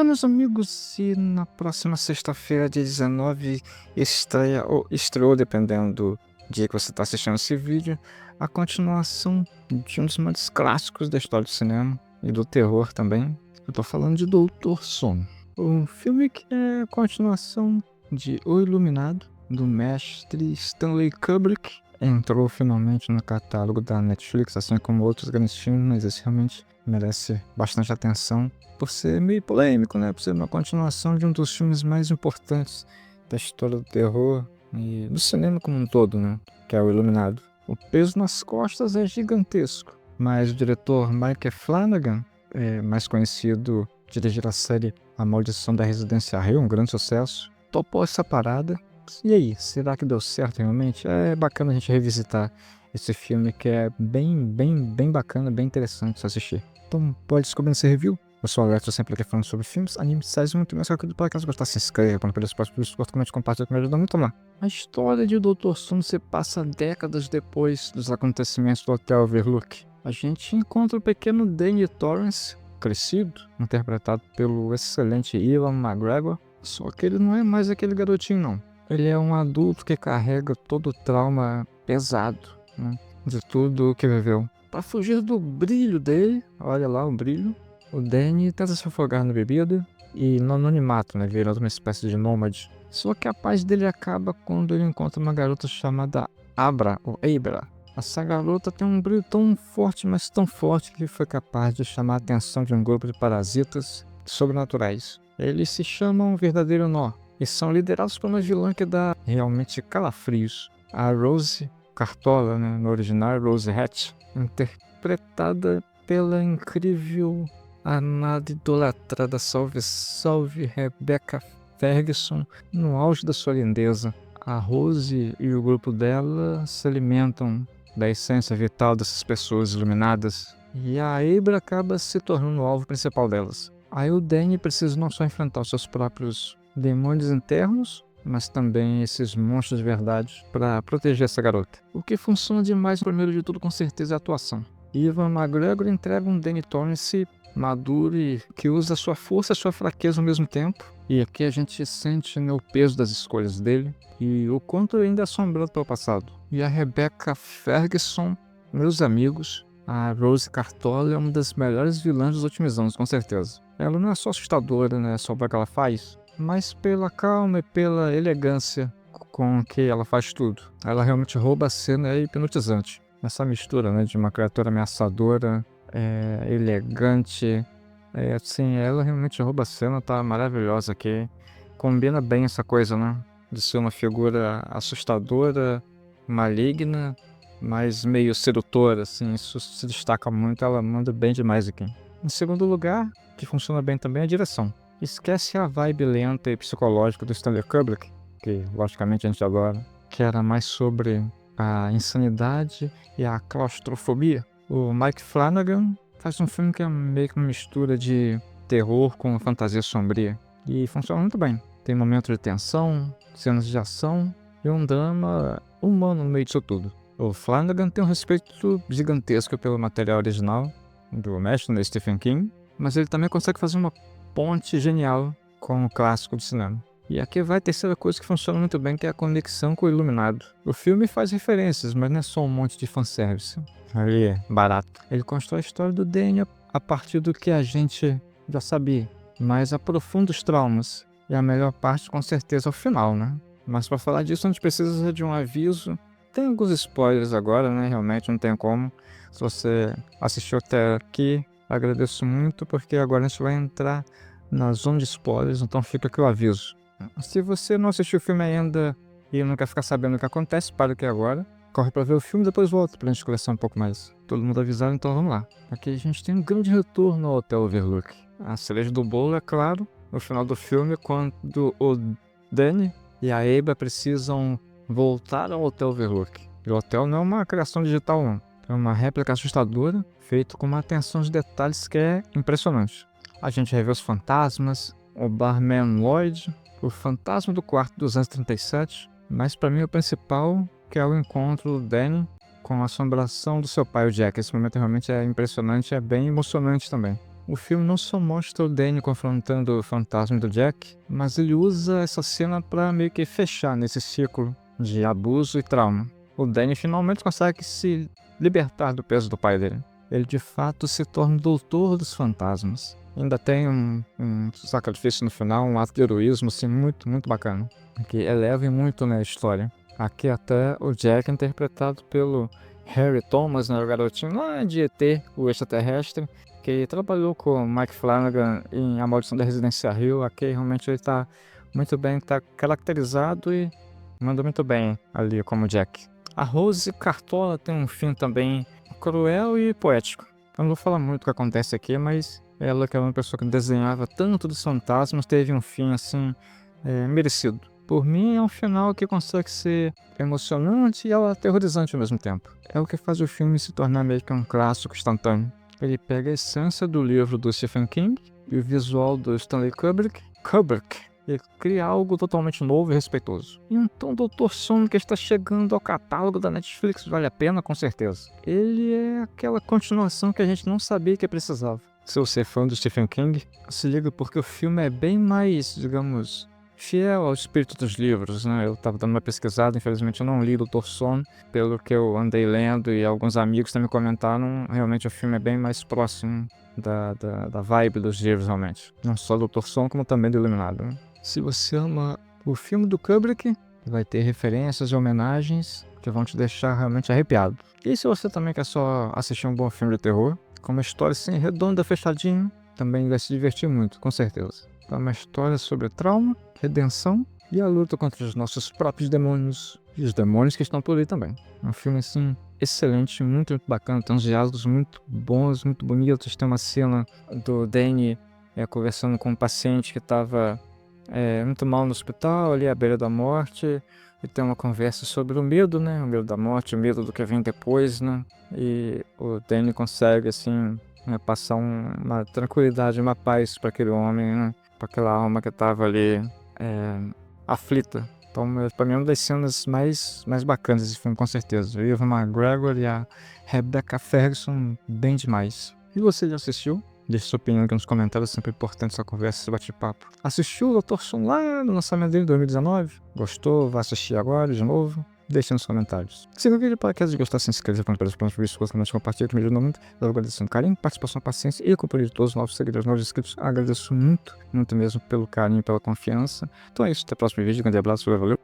Meus amigos, e na próxima sexta-feira, dia 19, estreia ou estreou, dependendo do dia que você está assistindo esse vídeo, a continuação de um dos mais clássicos da história do cinema e do terror também. Eu tô falando de Doutor Sono, um filme que é a continuação de O Iluminado, do mestre Stanley Kubrick. Entrou finalmente no catálogo da Netflix, assim como outros grandes filmes, mas esse realmente merece bastante atenção por ser meio polêmico, né? Por ser uma continuação de um dos filmes mais importantes da história do terror e do cinema como um todo, né? Que é O Iluminado. O peso nas costas é gigantesco, mas o diretor Mike Flanagan, mais conhecido, dirigir a série A Maldição da Residência Hill, um grande sucesso, topou essa parada. E aí, será que deu certo realmente? É bacana a gente revisitar esse filme que é bem bacana, bem interessante de se assistir. Então, pode descobrir nesse review. Eu sou o Alex, eu sempre aqui falando sobre filmes, animes, séries e muito mais. Qualquer para caso gostar, se inscreva, para não perder os próximos vídeos, curta, comente, compartilha, que me ajuda muito lá. A história de Doutor Sono se passa décadas depois dos acontecimentos do Hotel Overlook. A gente encontra o pequeno Danny Torrance, crescido, interpretado pelo excelente Ewan McGregor, só que ele não é mais aquele garotinho não. Ele é um adulto que carrega todo o trauma pesado, né, de tudo que viveu. Para fugir do brilho dele, olha lá o brilho, o Danny tenta se afogar na bebida e no anonimato, né, virando uma espécie de nômade. Só que a paz dele acaba quando ele encontra uma garota chamada Abra, ou Abra. Essa garota tem um brilho tão forte, mas tão forte que foi capaz de chamar a atenção de um grupo de parasitas sobrenaturais. Eles se chamam Verdadeiro Nó e são liderados por uma vilã que dá realmente calafrios. A Rose Cartola, né, no original, Rose Hatch, interpretada pela incrível, a nada idolatrada, salve Rebecca Ferguson, no auge da sua lindeza. A Rose e o grupo dela se alimentam da essência vital dessas pessoas iluminadas, e a Abra acaba se tornando o alvo principal delas. Aí o Danny precisa não só enfrentar os seus próprios demônios internos, mas também esses monstros de verdade para proteger essa garota. O que funciona demais, primeiro de tudo, com certeza, é a atuação. Ewan McGregor entrega um Danny Torrance maduro e que usa sua força e sua fraqueza ao mesmo tempo. E aqui a gente sente, né, o peso das escolhas dele e o quanto ele ainda é assombrado pelo passado. E a Rebecca Ferguson, meus amigos, a Rose Cartola é uma das melhores vilãs dos últimos anos, com certeza. Ela não é só assustadora, né, só pelo que ela faz, mas pela calma e pela elegância com que ela faz tudo. Ela realmente rouba a cena, é hipnotizante. Essa mistura, né, de uma criatura ameaçadora, elegante, assim, ela realmente rouba a cena, tá maravilhosa aqui. Combina bem essa coisa, né, de ser uma figura assustadora, maligna, mas meio sedutora, assim, isso se destaca muito, ela manda bem demais aqui. Em segundo lugar, que funciona bem também, é a direção. Esquece a vibe lenta e psicológica do Stanley Kubrick, que logicamente a gente adora, que era mais sobre a insanidade e a claustrofobia. O Mike Flanagan faz um filme que é meio que uma mistura de terror com fantasia sombria, e funciona muito bem. Tem momentos de tensão, cenas de ação e um drama humano no meio disso tudo. O Flanagan tem um respeito gigantesco pelo material original do mestre, né, Stephen King, mas ele também consegue fazer uma ponte genial com o clássico do cinema. E aqui vai a terceira coisa que funciona muito bem, que é a conexão com o Iluminado. O filme faz referências, mas não é só um monte de fanservice. Ali é barato. Ele constrói a história do Danny a partir do que a gente já sabia, mas aprofunda os traumas. E a melhor parte, com certeza, é o final, né? Mas para falar disso, a gente precisa de um aviso. Tem alguns spoilers agora, né? Realmente não tem como. Se você assistiu até aqui, agradeço muito, porque agora a gente vai entrar na zona de spoilers, então fica aqui o aviso. Se você não assistiu o filme ainda e não quer ficar sabendo o que acontece, para aqui agora. Corre pra ver o filme e depois volta pra gente conversar um pouco mais. Todo mundo avisado, então vamos lá. Aqui a gente tem um grande retorno ao Hotel Overlook. A cereja do bolo, é claro, no final do filme, quando o Danny e a Abra precisam voltar ao Hotel Overlook. E o hotel não é uma criação digital, não. É uma réplica assustadora, feita com uma atenção de detalhes que é impressionante. A gente revê os fantasmas, o barman Lloyd, o fantasma do quarto 237, mas para mim o principal, que é o encontro do Danny com a assombração do seu pai, o Jack. Esse momento realmente é impressionante, é bem emocionante também. O filme não só mostra o Danny confrontando o fantasma do Jack, mas ele usa essa cena para meio que fechar nesse ciclo de abuso e trauma. O Danny finalmente consegue se libertar do peso do pai dele. Ele de fato se torna o doutor dos fantasmas. Ainda tem um sacrifício no final, um ato de heroísmo assim, muito, muito bacana, que eleva muito na história. Aqui até o Jack é interpretado pelo Harry Thomas, né, o garotinho lá de ET, o extraterrestre, que trabalhou com o Mike Flanagan em A Maldição da Residência Hill. Aqui realmente ele tá muito bem, tá caracterizado e manda muito bem ali como Jack. A Rose Cartola tem um fim também cruel e poético. Eu não vou falar muito o que acontece aqui, mas ela, que era uma pessoa que desenhava tanto dos fantasmas, teve um fim assim merecido. Por mim, é um final que consegue ser emocionante e aterrorizante ao mesmo tempo. É o que faz o filme se tornar meio que um clássico instantâneo. Ele pega a essência do livro do Stephen King e o visual do Stanley Kubrick, e cria algo totalmente novo e respeitoso. Então, Dr. Sono, que está chegando ao catálogo da Netflix, vale a pena, com certeza. Ele é aquela continuação que a gente não sabia que precisava. Se você é fã do Stephen King, se liga, porque o filme é bem mais, digamos, fiel ao espírito dos livros, né? Eu tava dando uma pesquisada, infelizmente eu não li Dr. Sono, pelo que eu andei lendo e alguns amigos também comentaram, realmente o filme é bem mais próximo da vibe dos livros, realmente. Não só do Dr. Sono, como também do Iluminado, né? Se você ama o filme do Kubrick, vai ter referências e homenagens que vão te deixar realmente arrepiado. E se você também quer só assistir um bom filme de terror, com uma história assim redonda, fechadinha, também vai se divertir muito, com certeza. É uma história sobre trauma, redenção e a luta contra os nossos próprios demônios e os demônios que estão por aí também. É um filme assim excelente, muito, muito bacana, tem uns diálogos muito bons, muito bonitos. Tem uma cena do Danny conversando com um paciente que estava muito mal no hospital, ali à beira da morte, e tem uma conversa sobre o medo, né? O medo da morte, o medo do que vem depois, né? E o Danny consegue, assim, passar uma tranquilidade, uma paz para aquele homem, né? Para aquela alma que estava ali aflita. Então, para mim, é uma das cenas mais bacanas desse filme, com certeza. O Ewan McGregor e a Rebecca Ferguson, bem demais. E você já assistiu? Deixe sua opinião aqui nos comentários, é sempre importante essa conversa, esse bate-papo. Assistiu o Dr. Sono lá no lançamento dele em 2019? Gostou? Vai assistir agora de novo? Deixe nos comentários. Siga o vídeo para caso de gostar, se inscreva para os próximos vídeos, comentários, compartilhe o vídeo no momento. Eu agradeço o carinho, participação, paciência e a companhia de todos os novos seguidores, novos inscritos. Agradeço muito, muito mesmo pelo carinho e pela confiança. Então é isso, até o próximo vídeo. Grande abraço, valeu!